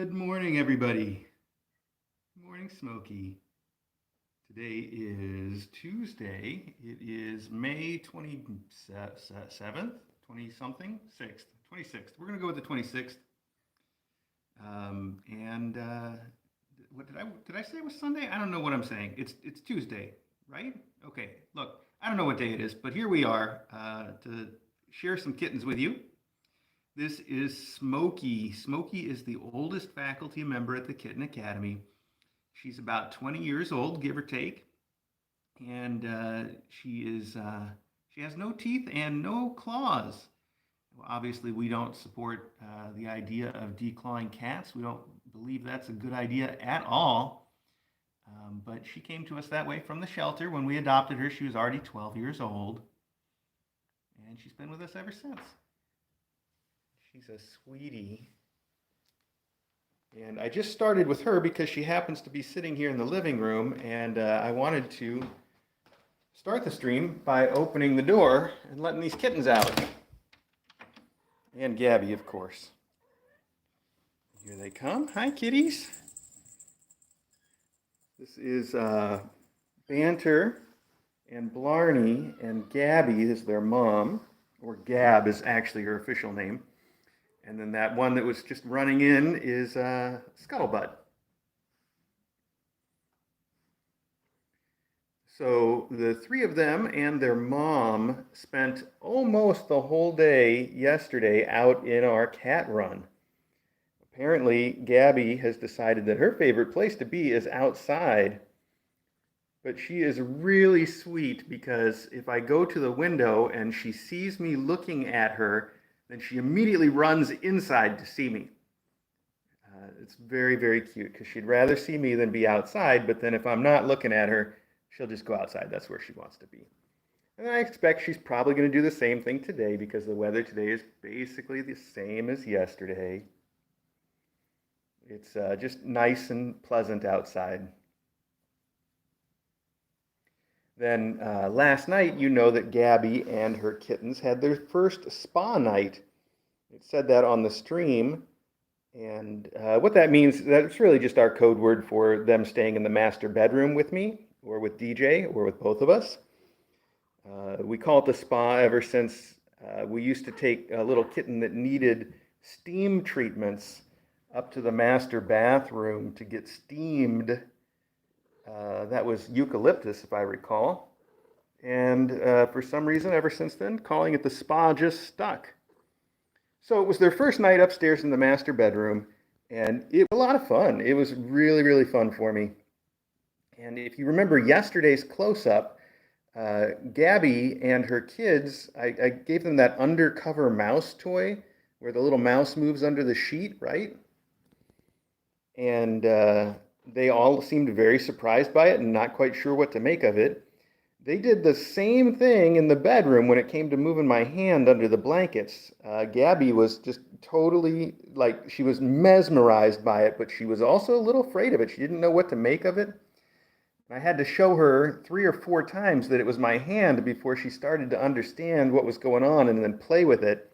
Good morning, everybody. Good morning, Smokey. Today is Tuesday. It is May 27th, 20 something, 6th, 26th. We're going to go with the 26th. And what did I say it was Sunday? I don't know what I'm saying. It's Tuesday, right? Okay. Look, I don't know what day it is, but here we are to share some kittens with you. This is Smokey. Smokey is the oldest faculty member at the Kitten Academy. She's about 20 years old, give or take, and she has no teeth and no claws. Well, obviously, we don't support the idea of declawing cats. We don't believe that's a good idea at all. But she came to us that way from the shelter. When we adopted her, she was already 12 years old, and she's been with us ever since. She's a sweetie. And I just started with her because she happens to be sitting here in the living room, and I wanted to start the stream by opening the door and letting these kittens out. And Gabby, of course. Here they come. Hi, kitties. This is Banter and Blarney, and Gabby is their mom, or Gab is actually her official name. And then that one that was just running in is Scuttlebutt. So the three of them and their mom spent almost the whole day yesterday out in our cat run. Apparently, Gabby has decided that her favorite place to be is outside. But she is really sweet because if I go to the window and she sees me looking at her, then she immediately runs inside to see me. It's very, very cute because she'd rather see me than be outside, but then if I'm not looking at her, she'll just go outside. That's where she wants to be. And I expect she's probably going to do the same thing today because the weather today is basically the same as yesterday. It's just nice and pleasant outside. Then last night, you know that Gabby and her kittens had their first spa night. It said that on the stream. And what that means, that's really just our code word for them staying in the master bedroom with me, or with DJ, or with both of us. We call it the spa ever since we used to take a little kitten that needed steam treatments up to the master bathroom to get steamed. That was eucalyptus, if I recall. And for some reason, ever since then, calling it the spa just stuck. So it was their first night upstairs in the master bedroom, and it was a lot of fun. It was really, really fun for me. And if you remember yesterday's close-up, Gabby and her kids, I gave them that undercover mouse toy where the little mouse moves under the sheet, right? And they all seemed very surprised by it and not quite sure what to make of it. They did the same thing in the bedroom when it came to moving my hand under the blankets. Gabby was just totally, like, she was mesmerized by it, but she was also a little afraid of it. She didn't know what to make of it. I had to show her 3 or 4 times that it was my hand before she started to understand what was going on and then play with it.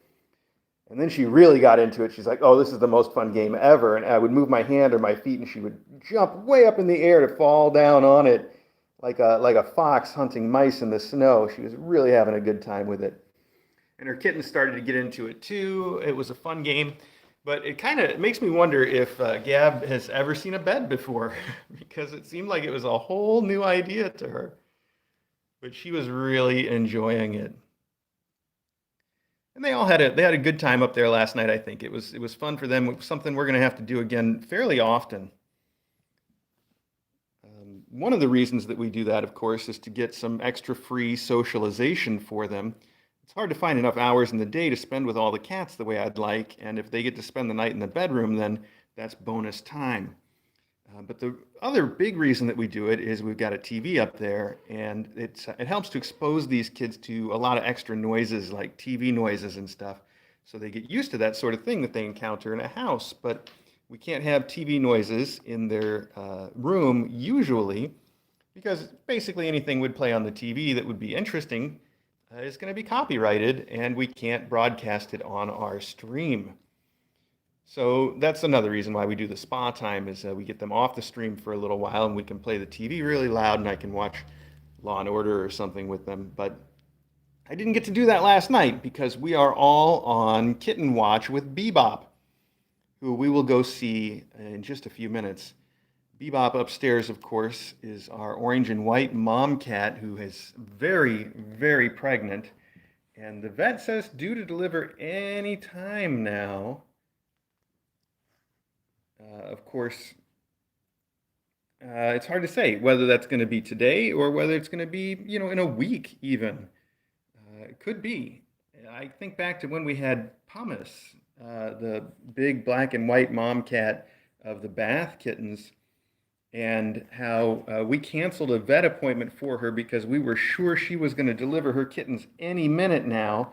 And then she really got into it. She's like, oh, this is the most fun game ever. And I would move my hand or my feet, and she would jump way up in the air to fall down on it like a fox hunting mice in the snow. She was really having a good time with it. And her kittens started to get into it too. It was a fun game. But it kind of makes me wonder if Gab has ever seen a bed before because it seemed like it was a whole new idea to her. But she was really enjoying it. And they had a good time up there last night, I think. It was fun for them. It was something we're going to have to do again fairly often. One of the reasons that we do that, of course, is to get some extra free socialization for them. It's hard to find enough hours in the day to spend with all the cats the way I'd like, and if they get to spend the night in the bedroom, then that's bonus time. But the other big reason that we do it is we've got a TV up there, and it helps to expose these kids to a lot of extra noises, like TV noises and stuff, so they get used to that sort of thing that they encounter in a house. But we can't have TV noises in their room usually, because basically anything would play on the TV that would be interesting is going to be copyrighted, and we can't broadcast it on our stream. So that's another reason why we do the spa time is we get them off the stream for a little while and we can play the TV really loud and I can watch Law and Order or something with them. But I didn't get to do that last night because we are all on Kitten Watch with Bebop, who we will go see in just a few minutes. Bebop upstairs, of course, is our orange and white mom cat who is very, very pregnant. And the vet says due to deliver any time now. Of course, it's hard to say whether that's going to be today or whether it's going to be, in a week even. It could be. I think back to when we had Pumice, the big black and white mom cat of the Bath kittens, and how we canceled a vet appointment for her because we were sure she was going to deliver her kittens any minute now.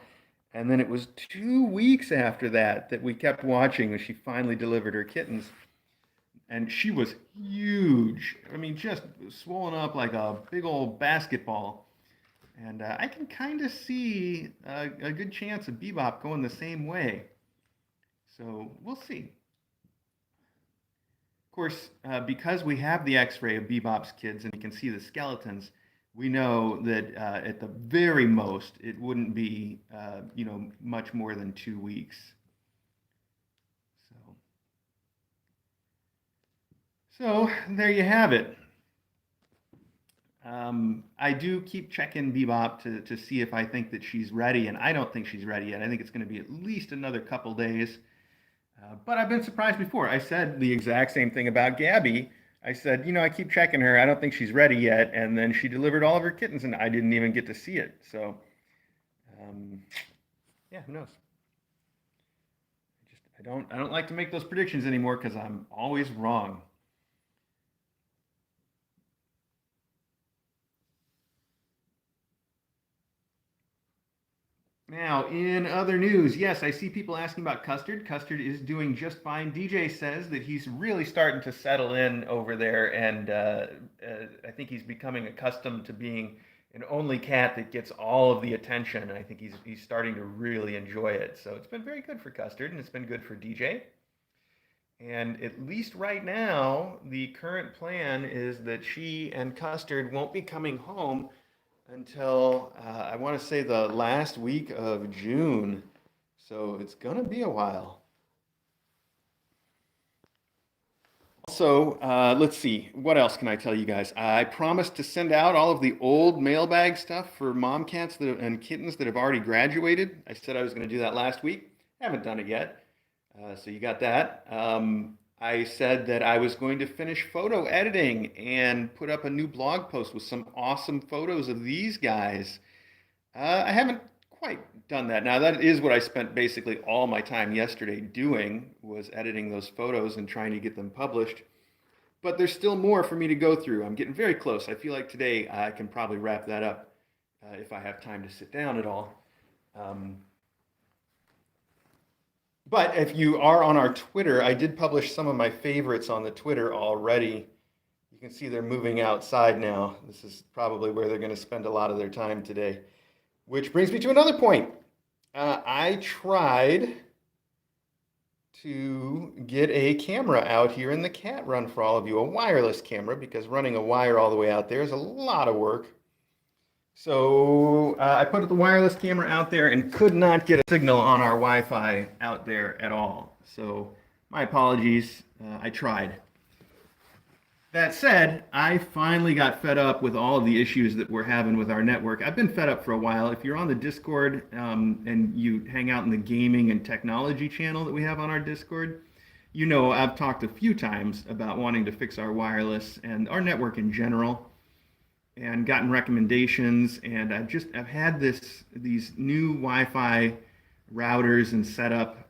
And then it was 2 weeks after that we kept watching when she finally delivered her kittens. And she was huge. I mean, just swollen up like a big old basketball. And I can kind of see a good chance of Bebop going the same way. So we'll see. Of course, because we have the x-ray of Bebop's kids and we can see the skeletons, we know that at the very most, it wouldn't be, much more than 2 weeks. So there you have it. I do keep checking Bebop to see if I think that she's ready, and I don't think she's ready yet. I think it's going to be at least another couple days. But I've been surprised before. I said the exact same thing about Gabby. I said, I keep checking her. I don't think she's ready yet. And then she delivered all of her kittens, and I didn't even get to see it. So, yeah, who knows? I don't like to make those predictions anymore because I'm always wrong. Now, in other news, yes, I see people asking about Custard. Custard is doing just fine. DJ says that he's really starting to settle in over there, and I think he's becoming accustomed to being an only cat that gets all of the attention. And I think he's starting to really enjoy it. So it's been very good for Custard, and it's been good for DJ. And at least right now, the current plan is that she and Custard won't be coming home until I want to say the last week of June. So it's going to be a while. Also, let's see. What else can I tell you guys? I promised to send out all of the old mailbag stuff for mom cats and kittens that have already graduated. I said I was going to do that last week. Haven't done it yet. So you got that. I said that I was going to finish photo editing and put up a new blog post with some awesome photos of these guys. I haven't quite done that. Now, that is what I spent basically all my time yesterday doing, was editing those photos and trying to get them published. But there's still more for me to go through. I'm getting very close. I feel like today I can probably wrap that up if I have time to sit down at all. But if you are on our Twitter, I did publish some of my favorites on the Twitter already. You can see they're moving outside now. This is probably where they're going to spend a lot of their time today. Which brings me to another point. I tried to get a camera out here in the cat run for all of you, a wireless camera, because running a wire all the way out there is a lot of work. So I put the wireless camera out there and could not get a signal on our Wi-Fi out there at all. So my apologies, I tried. That said, I finally got fed up with all of the issues that we're having with our network. I've been fed up for a while. If you're on the Discord and you hang out in the gaming and technology channel that we have on our Discord, you know I've talked a few times about wanting to fix our wireless and our network in general, and gotten recommendations, and I've had these new Wi-Fi routers and setup.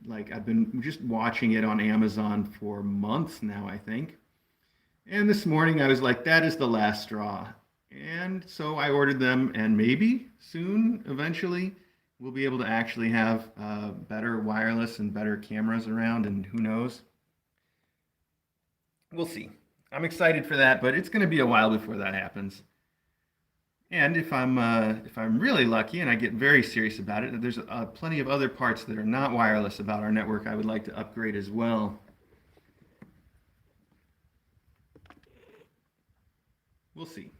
Like I've been just watching it on Amazon for months now, I think. And this morning I was like, that is the last straw. And so I ordered them, and maybe soon, eventually, we'll be able to actually have better wireless and better cameras around, and who knows? We'll see. I'm excited for that, but it's going to be a while before that happens. And if I'm really lucky and I get very serious about it, there's plenty of other parts that are not wireless about our network I would like to upgrade as well. We'll see.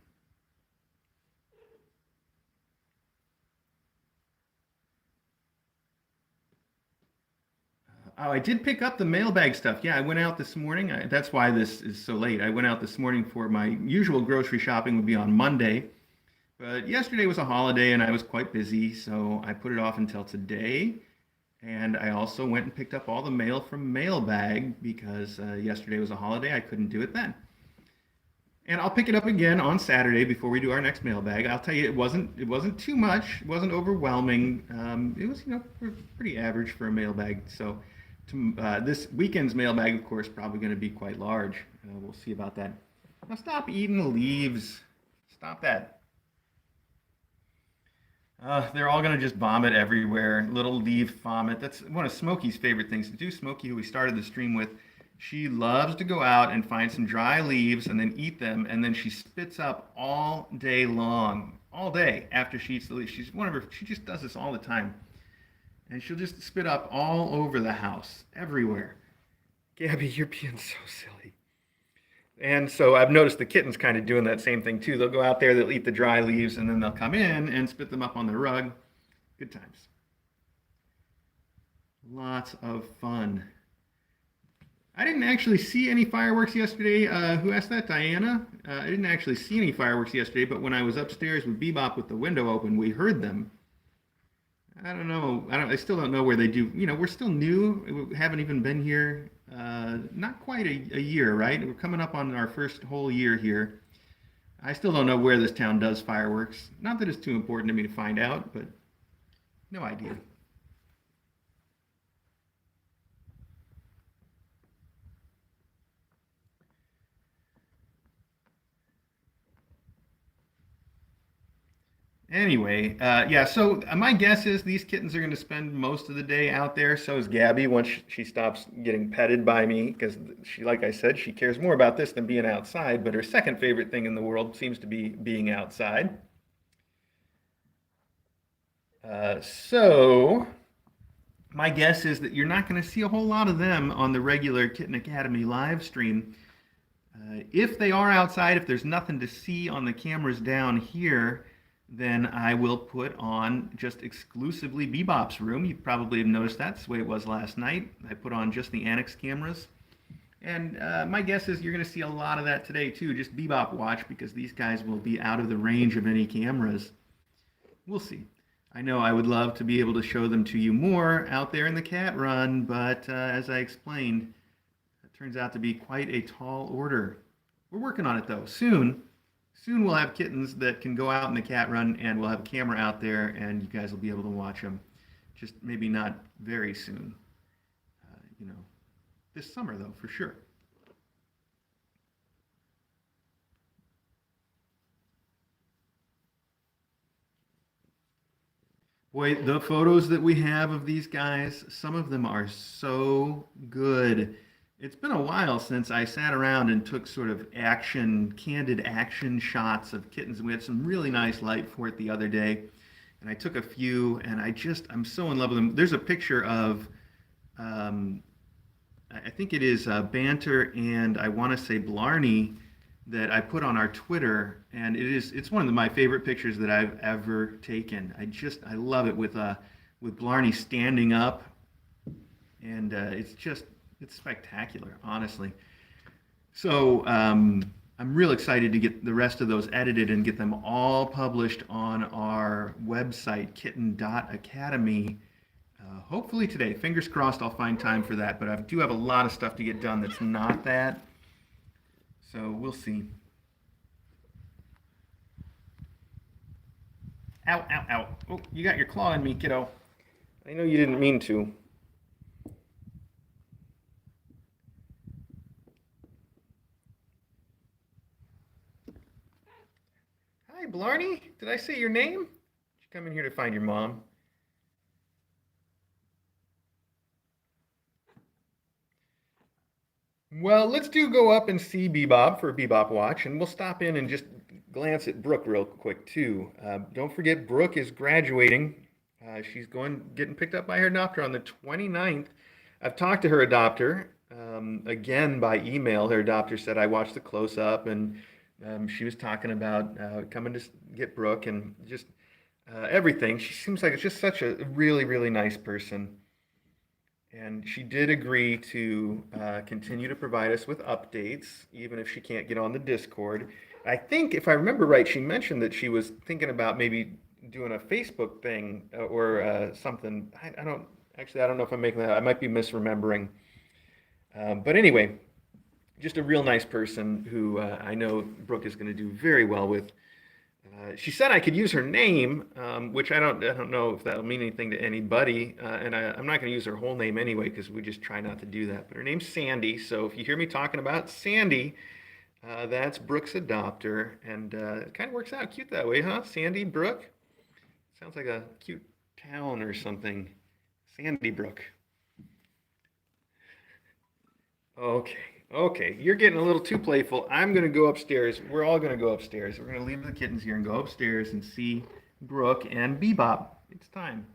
Oh, I did pick up the mailbag stuff. Yeah, I went out this morning. That's why this is so late. I went out this morning for my usual grocery shopping would be on Monday, but yesterday was a holiday and I was quite busy, so I put it off until today. And I also went and picked up all the mail from Mailbag because yesterday was a holiday. I couldn't do it then. And I'll pick it up again on Saturday before we do our next mailbag. I'll tell you, it wasn't too much. It wasn't overwhelming. It was pretty average for a mailbag. So this weekend's mailbag, of course, probably going to be quite large. We'll see about that. Now stop eating the leaves. Stop that. They're all going to just vomit everywhere. Little leaf vomit. That's one of Smokey's favorite things to do. Smokey, who we started the stream with, she loves to go out and find some dry leaves and then eat them, and then she spits up all day long, all day after she eats the leaves. She's one of her. She just does this all the time, and she'll just spit up all over the house, everywhere. Gabby, you're being so silly. And so I've noticed the kittens kind of doing that same thing too. They'll go out there, they'll eat the dry leaves, and then they'll come in and spit them up on the rug. Good times. Lots of fun. I didn't actually see any fireworks yesterday. Who asked that? Diana? I didn't actually see any fireworks yesterday, but when I was upstairs with Bebop with the window open, we heard them. I don't know. I still don't know where they do. We're still new. We haven't even been here. Not quite a year, right? We're coming up on our first whole year here. I still don't know where this town does fireworks. Not that it's too important to me to find out, but no idea. Anyway, yeah, so my guess is these kittens are going to spend most of the day out there. So is Gabby once she stops getting petted by me because she, like I said, she cares more about this than being outside. But her second favorite thing in the world seems to be being outside. So my guess is that you're not going to see a whole lot of them on the regular Kitten Academy live stream. If they are outside, if there's nothing to see on the cameras down here, then I will put on just exclusively Bebop's room. You probably have noticed that's the way it was last night. I put on just the Annex cameras. And my guess is you're going to see a lot of that today too, just Bebop watch, because these guys will be out of the range of any cameras. We'll see. I know I would love to be able to show them to you more out there in the cat run, but as I explained, it turns out to be quite a tall order. We're working on it though. Soon we'll have kittens that can go out in the cat run, and we'll have a camera out there, and you guys will be able to watch them. Just maybe not very soon. This summer though, for sure. Boy, the photos that we have of these guys, some of them are so good. It's been a while since I sat around and took sort of candid action shots of kittens. And we had some really nice light for it the other day. And I took a few, and I'm so in love with them. There's a picture of, I think it is Banter and I want to say Blarney that I put on our Twitter, and it's one of my favorite pictures that I've ever taken. I love it with Blarney standing up, and it's spectacular, honestly. So I'm real excited to get the rest of those edited and get them all published on our website, kitten.academy. Hopefully today. Fingers crossed I'll find time for that, but I do have a lot of stuff to get done that's not that. So we'll see. Ow, ow, ow. Oh, you got your claw in me, kiddo. I know you didn't mean to. Hi, Blarney. Did I say your name? Did you come in here to find your mom? Well, let's do go up and see Bebop for Bebop Watch, and we'll stop in and just glance at Brooke real quick too. Don't forget, Brooke is graduating. She's getting picked up by her adopter on the 29th. I've talked to her adopter again by email. Her adopter said I watched the close up, and she was talking about coming to get Brooke and just everything. She seems like it's just such a really, really nice person. And she did agree to continue to provide us with updates, even if she can't get on the Discord. I think, if I remember right, she mentioned that she was thinking about maybe doing a Facebook thing or something. I don't actually, I don't know if I'm making that. I might be misremembering. But anyway, just a real nice person who I know Brooke is going to do very well with. She said I could use her name, which I don't know if that'll mean anything to anybody, and I'm not going to use her whole name anyway because we just try not to do that. But her name's Sandy, so if you hear me talking about Sandy, that's Brooke's adopter, and it kind of works out cute that way, huh? Sandy Brooke sounds like a cute town or something. Sandy Brook. Okay, okay, you're getting a little too playful. I'm gonna go upstairs. We're all gonna go upstairs. We're gonna leave the kittens here and go upstairs and see Brooke and Bebop. It's time.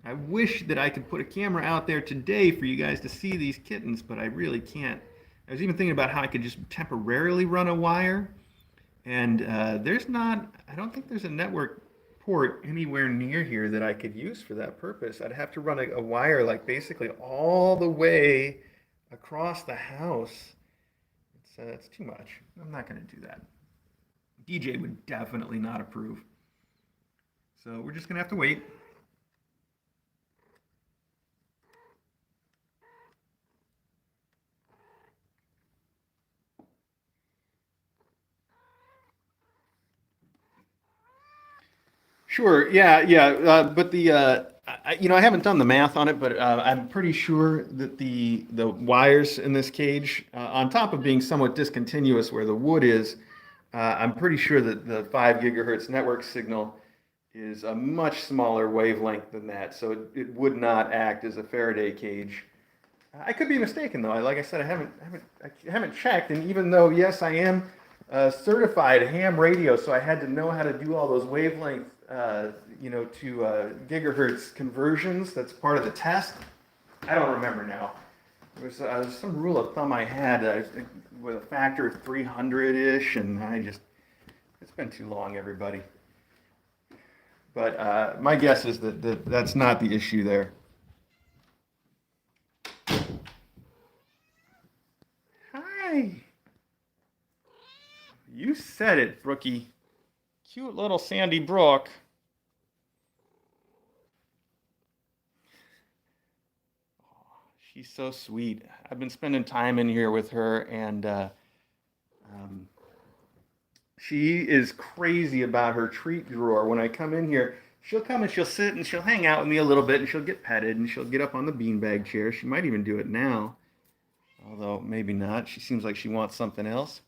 I wish that I could put a camera out there today for you guys to see these kittens, but I really can't. I was even thinking about how I could just temporarily run a wire, and I don't think there's a network port anywhere near here that I could use for that purpose. I'd have to run a wire like basically all the way across the house. It's too much. I'm not going to do that. DJ would definitely not approve. So we're just going to have to wait. Sure. Yeah. Yeah. But I haven't done the math on it, but I'm pretty sure that the wires in this cage, on top of being somewhat discontinuous where the wood is, I'm pretty sure that the 5 gigahertz network signal is a much smaller wavelength than that, so it would not act as a Faraday cage. I could be mistaken though. Like I said, I haven't checked, and even though yes, I am certified ham radio, so I had to know how to do all those wavelength, to gigahertz conversions. That's part of the test. I don't remember now. There was some rule of thumb I had with a factor of 300-ish, and it's been too long, everybody. But my guess is that that's not the issue there. Hi. You said it, Brookie. Cute little Sandy Brooke. She's so sweet. I've been spending time in here with her, and she is crazy about her treat drawer. When I come in here, she'll come and she'll sit and she'll hang out with me a little bit, and she'll get petted, and she'll get up on the beanbag chair. She might even do it now, although maybe not. She seems like she wants something else.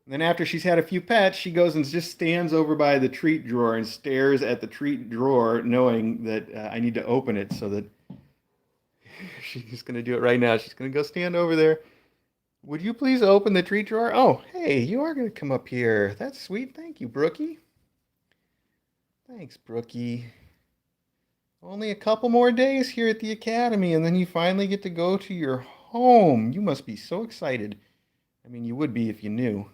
Then after she's had a few pets, she goes and just stands over by the treat drawer and stares at the treat drawer, knowing that I need to open it so that she's going to do it right now. She's going to go stand over there. Would you please open the treat drawer? Oh, hey, you are going to come up here. That's sweet. Thank you, Brookie. Thanks, Brookie. Only a couple more days here at the academy, and then you finally get to go to your home. You must be so excited. I mean, you would be if you knew.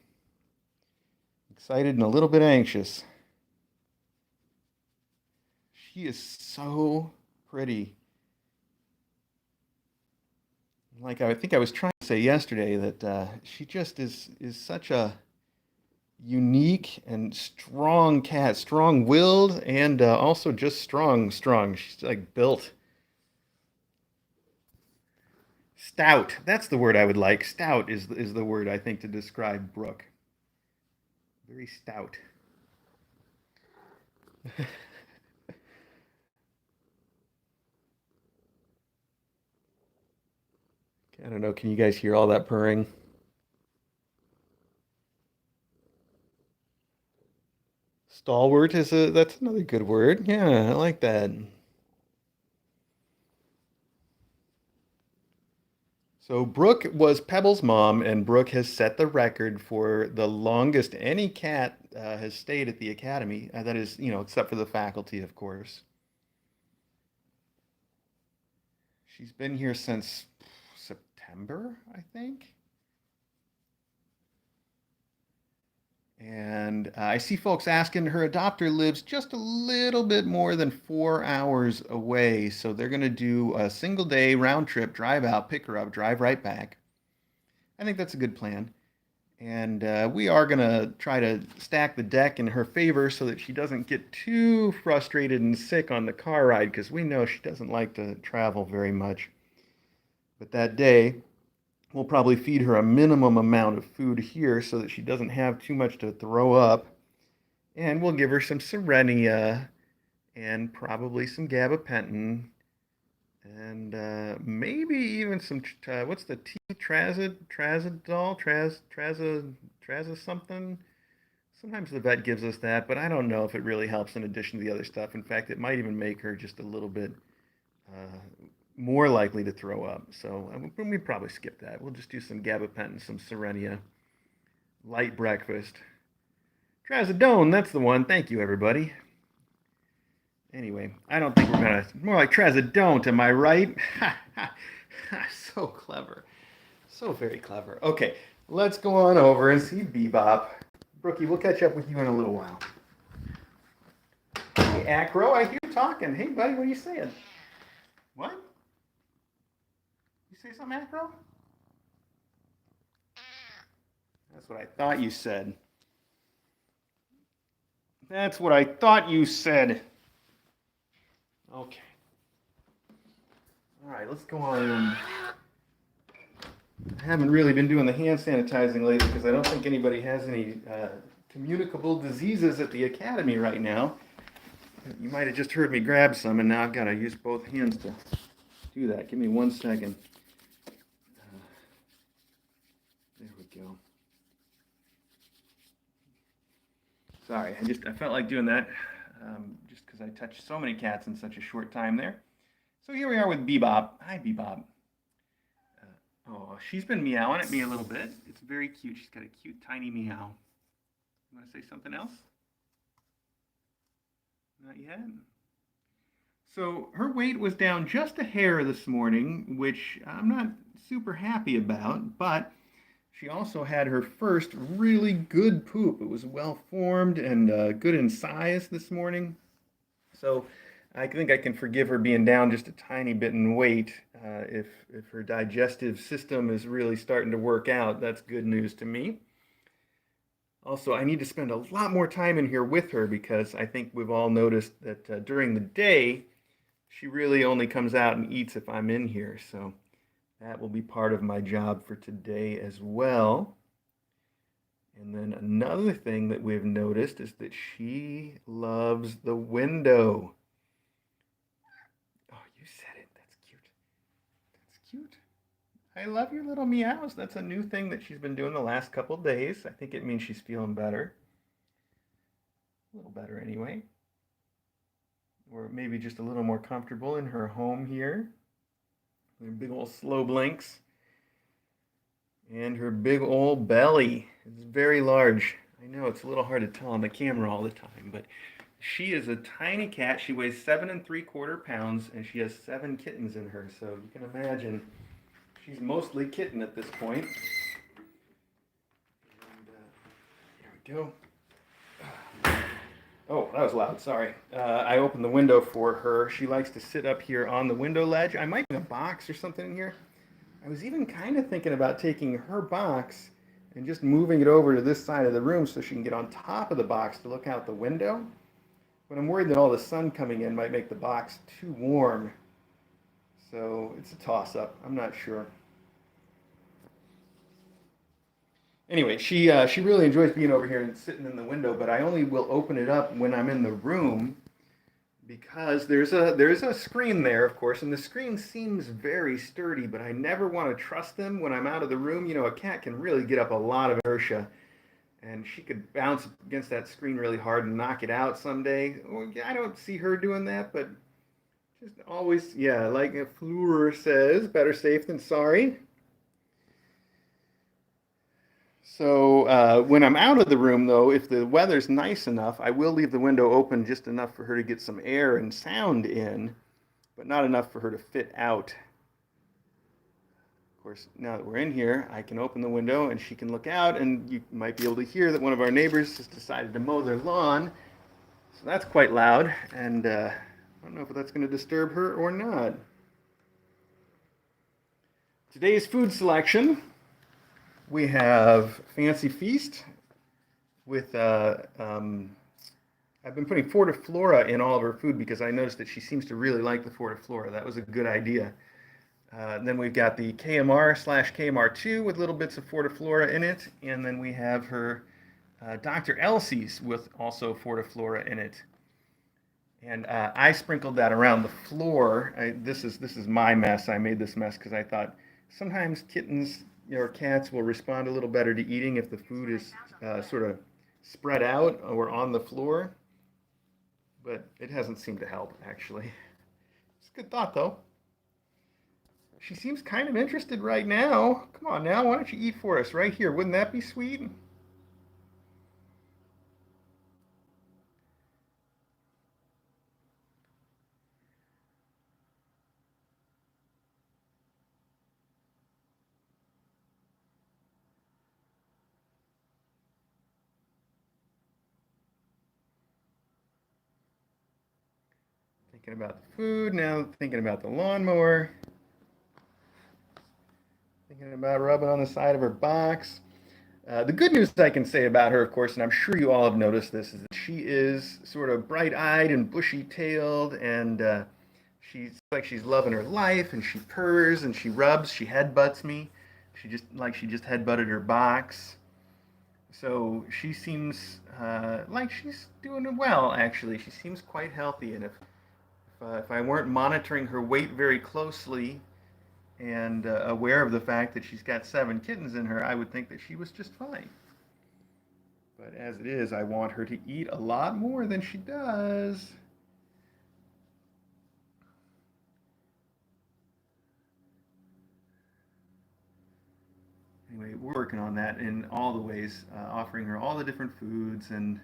Excited and a little bit anxious. She is so pretty. Like I think I was trying to say yesterday that she just is such a unique and strong cat, strong-willed and also just strong. She's like built. Stout. That's the word I would like. Stout is the word I think to describe Brooke. Very stout. I don't know. Can you guys hear all that purring? Stalwart that's another good word. Yeah, I like that. So Brooke was Pebble's mom, and Brooke has set the record for the longest any cat has stayed at the academy. That is, except for the faculty, of course. She's been here since September, I think. And I see folks asking her adopter lives just a little bit more than 4 hours away. So they're going to do a single day round trip, drive out, pick her up, drive right back. I think that's a good plan. And we are going to try to stack the deck in her favor so that she doesn't get too frustrated and sick on the car ride because we know she doesn't like to travel very much. But that day, we'll probably feed her a minimum amount of food here so that she doesn't have too much to throw up. And we'll give her some Serenia and probably some gabapentin and maybe even some, what's the T? Trazodol? Traza something? Sometimes the vet gives us that, but I don't know if it really helps in addition to the other stuff. In fact, it might even make her just a little bit more likely to throw up. So we probably skip that. We'll just do some gabapentin, some Serenia, light breakfast. Trazodone, that's the one. Thank you, everybody. Anyway, I don't think we're gonna. More like Trazodone, am I right? So clever. So very clever. Okay, let's go on over and see Bebop. Brookie, we'll catch up with you in a little while. Hey, Acro, I hear you talking. Hey, buddy, what are you saying? What? You say something, Acro? That's what I thought you said. That's what I thought you said. Okay. All right, let's go on. I haven't really been doing the hand sanitizing lately because I don't think anybody has any communicable diseases at the academy right now. You might have just heard me grab some, and now I've got to use both hands to do that. Give me 1 second. There we go. Sorry, I felt like doing that just because I touched so many cats in such a short time there. So here we are with Bebop. Hi, Bebop. Oh, she's been meowing at me a little bit. It's very cute. She's got a cute, tiny meow. You want to say something else? Not yet. So her weight was down just a hair this morning, which I'm not super happy about, but she also had her first really good poop. It was well formed and good in size this morning. So I think I can forgive her being down just a tiny bit in weight. If her digestive system is really starting to work out, that's good news to me. Also, I need to spend a lot more time in here with her because I think we've all noticed that during the day, she really only comes out and eats if I'm in here. So that will be part of my job for today as well. And then another thing that we've noticed is that she loves the window. Oh, you said it. That's cute. That's cute. I love your little meows. That's a new thing that she's been doing the last couple days. I think it means she's feeling better. A little better anyway. Or maybe just a little more comfortable in her home here. Her big old slow blinks. And her big old belly is very large. I know it's a little hard to tell on the camera all the time, but she is a tiny cat. She weighs 7 3/4 pounds, and she has 7 kittens in her. So you can imagine she's mostly kitten at this point. And here we go. Oh, that was loud. Sorry. I opened the window for her. She likes to sit up here on the window ledge. I might have a box or something in here. I was even kind of thinking about taking her box and just moving it over to this side of the room so she can get on top of the box to look out the window. But I'm worried that all the sun coming in might make the box too warm. So it's a toss-up. I'm not sure. Anyway, she really enjoys being over here and sitting in the window, but I only will open it up when I'm in the room because there's a screen there, of course, and the screen seems very sturdy, but I never want to trust them when I'm out of the room. You know, a cat can really get up a lot of inertia, and she could bounce against that screen really hard and knock it out someday. I don't see her doing that, but just always, yeah, like Fleur says, better safe than sorry. So when I'm out of the room, though, if the weather's nice enough, I will leave the window open just enough for her to get some air and sound in, but not enough for her to fit out. Of course, now that we're in here, I can open the window and she can look out, and you might be able to hear that one of our neighbors has decided to mow their lawn. So that's quite loud, and I don't know if that's going to disturb her or not. Today's food selection, we have Fancy Feast with, I've been putting Fortiflora in all of her food because I noticed that she seems to really like the Fortiflora. That was a good idea. Then we've got the KMR slash KMR2 with little bits of Fortiflora in it. And then we have her Dr. Elsie's with also Fortiflora in it. And I sprinkled that around the floor. This is my mess. I made this mess because I thought sometimes kittens or cats will respond a little better to eating if the food is sort of spread out or on the floor. But it hasn't seemed to help, actually. It's a good thought, though. She seems kind of interested right now. Come on now, why don't you eat for us right here? Wouldn't that be sweet? Thinking about the food, now thinking about the lawnmower. Thinking about rubbing on the side of her box. The good news I can say about her, of course, and I'm sure you all have noticed this, is that she is sort of bright-eyed and bushy-tailed, and she's like she's loving her life, and she purrs and she rubs, she headbutts me. She just headbutted her box. So she seems like she's doing well, actually. She seems quite healthy, and if I weren't monitoring her weight very closely, and aware of the fact that she's got 7 kittens in her, I would think that she was just fine. But as it is, I want her to eat a lot more than she does. Anyway, we're working on that in all the ways, offering her all the different foods and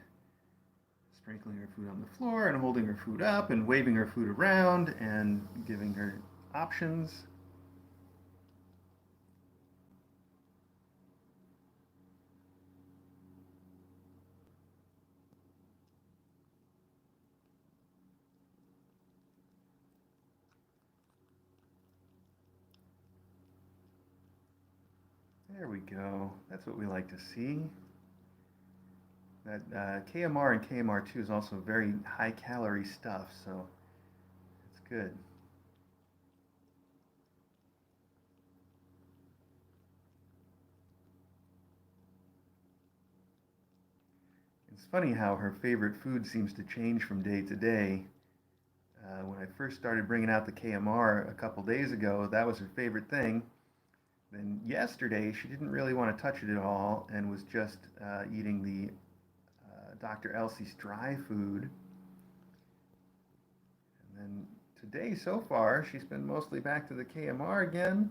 sprinkling her food on the floor and holding her food up and waving her food around and giving her options. There we go. That's what we like to see. That KMR and KMR2 is also very high calorie stuff, so it's good. It's funny how her favorite food seems to change from day to day. When I first started bringing out the KMR a couple days ago, that was her favorite thing. Then yesterday, she didn't really want to touch it at all and was just eating the Dr. Elsie's dry food. And then today, so far, she's been mostly back to the KMR again.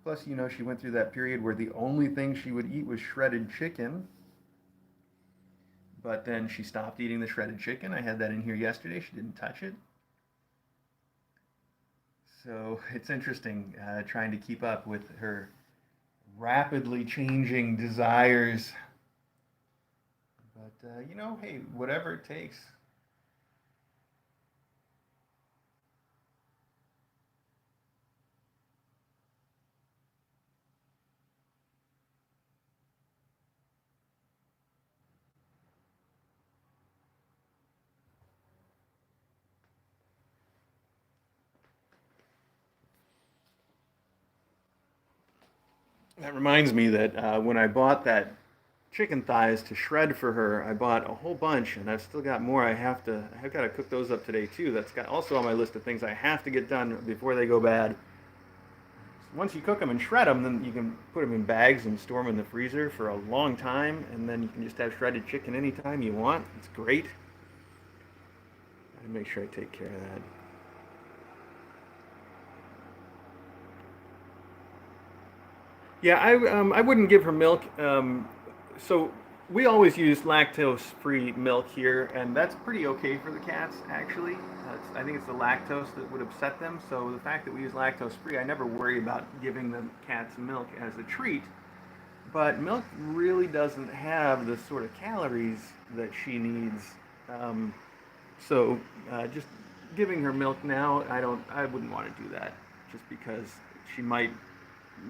Plus, she went through that period where the only thing she would eat was shredded chicken. But then she stopped eating the shredded chicken. I had that in here yesterday. She didn't touch it. So it's interesting trying to keep up with her rapidly changing desires. But, hey, whatever it takes. That reminds me that when I bought that chicken thighs to shred for her, I bought a whole bunch, and I've still got more. I've got to cook those up today too. That's got also on my list of things I have to get done before they go bad. Once you cook them and shred them, then you can put them in bags and store them in the freezer for a long time, and then you can just have shredded chicken anytime you want. It's great. Gotta make sure I take care of that. Yeah, I wouldn't give her milk So we always use lactose-free milk here, and that's pretty okay for the cats, actually. I think it's the lactose that would upset them. So the fact that we use lactose-free, I never worry about giving the cats milk as a treat. But milk really doesn't have the sort of calories that she needs. Um, so just giving her milk now, I wouldn't want to do that, just because she might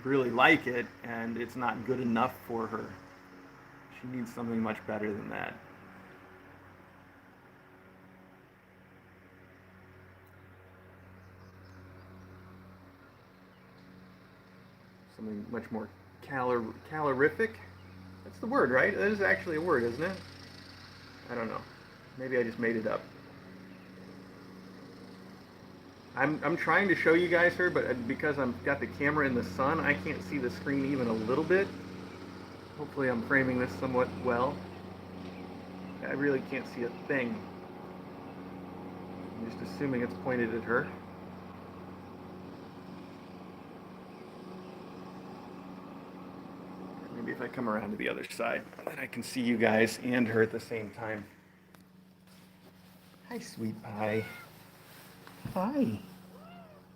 really like it and it's not good enough for her. She needs something much better than that. Something much more calorific. That's the word, right? That is actually a word, isn't it? I don't know. Maybe I just made it up. I'm trying to show you guys her, but because I've got the camera in the sun, I can't see the screen even a little bit. Hopefully I'm framing this somewhat well. I really can't see a thing. I'm just assuming it's pointed at her. Maybe if I come around to the other side, then I can see you guys and her at the same time. Hi, sweet pie. Hi.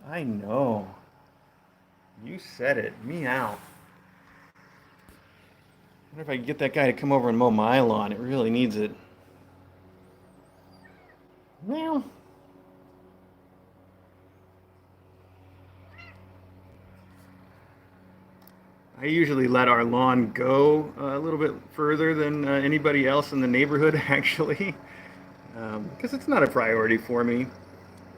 I know. You said it. Meow. I wonder if I can get that guy to come over and mow my lawn. It really needs it. Meow. I usually let our lawn go a little bit further than anybody else in the neighborhood, actually, because it's not a priority for me.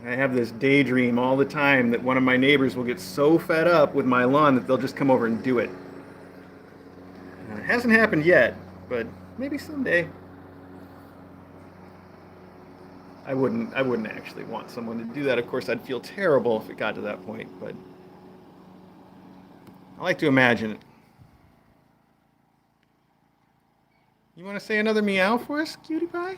I have this daydream all the time that one of my neighbors will get so fed up with my lawn that they'll just come over and do it. It hasn't happened yet, but maybe someday. I wouldn't actually want someone to do that. Of course, I'd feel terrible if it got to that point, but I like to imagine it. You want to say another meow for us, cutie pie?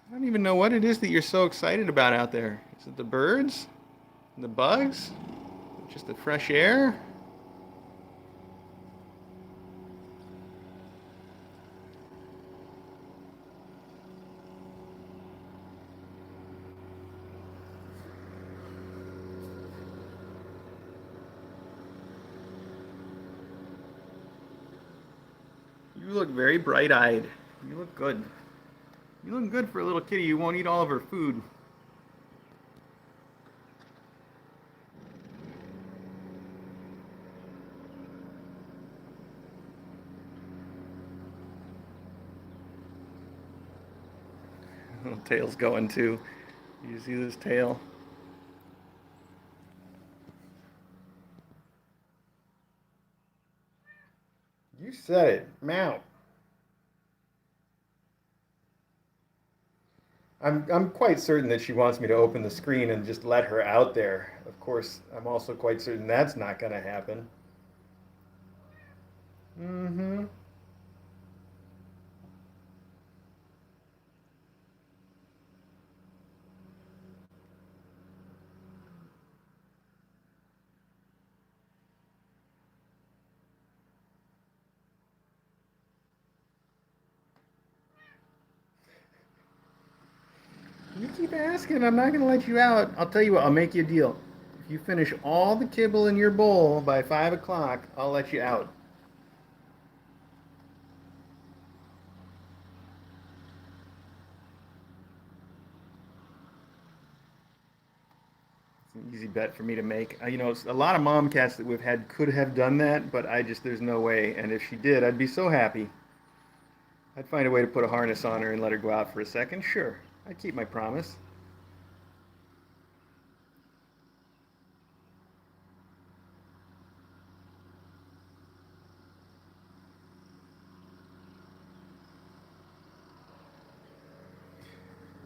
I don't even know what it is that you're so excited about out there. Is it the birds? The bugs? Just the fresh air? You look very bright-eyed. You look good. You look good for a little kitty. You won't eat all of her food. Little tail's going too. You see this tail? You said it. Meow. I'm quite certain that she wants me to open the screen and just let her out there. Of course, I'm also quite certain that's not going to happen. Mm-hmm. You keep asking. I'm not going to let you out. I'll tell you what. I'll make you a deal. If you finish all the kibble in your bowl by 5 o'clock, I'll let you out. It's an easy bet for me to make. A lot of mom cats that we've had could have done that, but there's no way. And if she did, I'd be so happy. I'd find a way to put a harness on her and let her go out for a second. Sure, I'd keep my promise.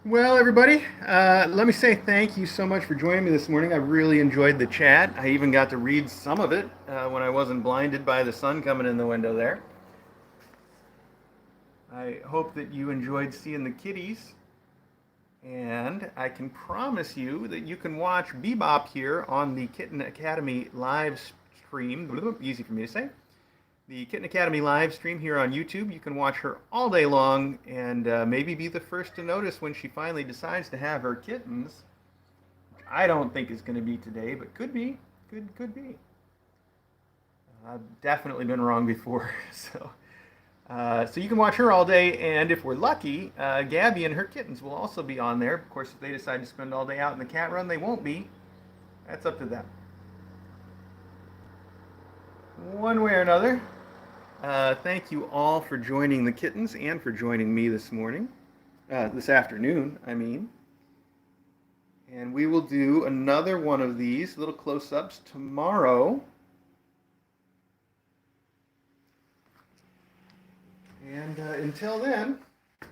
Well, everybody, let me say thank you so much for joining me this morning. I really enjoyed the chat. I even got to read some of it when I wasn't blinded by the sun coming in the window there. I hope that you enjoyed seeing the kitties. And I can promise you that you can watch Bebop here on the Kitten Academy live stream. Easy for me to say. the Kitten Academy live stream here on YouTube. You can watch her all day long and maybe be the first to notice when she finally decides to have her kittens. Which I don't think is going to be today, but could be. Could be. I've definitely been wrong before. So you can watch her all day, and if we're lucky, Gabby and her kittens will also be on there. Of course, if they decide to spend all day out in the cat run, they won't be. That's up to them. One way or another, thank you all for joining the kittens and for joining me this morning. This afternoon, I mean. And we will do another one of these little close-ups tomorrow. And until then, here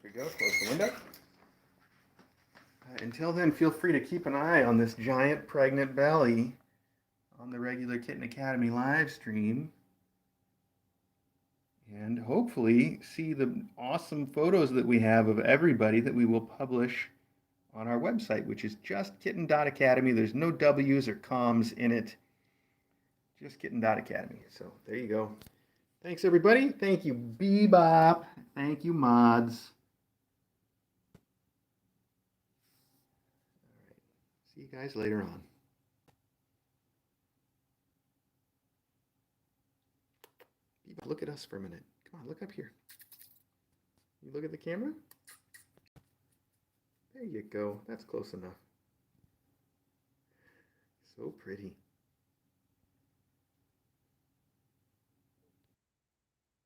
we go, close the window. Until then, feel free to keep an eye on this giant pregnant belly on the regular Kitten Academy live stream. And hopefully see the awesome photos that we have of everybody that we will publish on our website, which is just kitten.academy. There's no W's or commas in it, just kitten.academy. So there you go. Thanks, everybody. Thank you, Bebop. Thank you, mods. All right. See you guys later on. Bebop, look at us for a minute. Come on, look up here. You look at the camera? There you go. That's close enough. So pretty.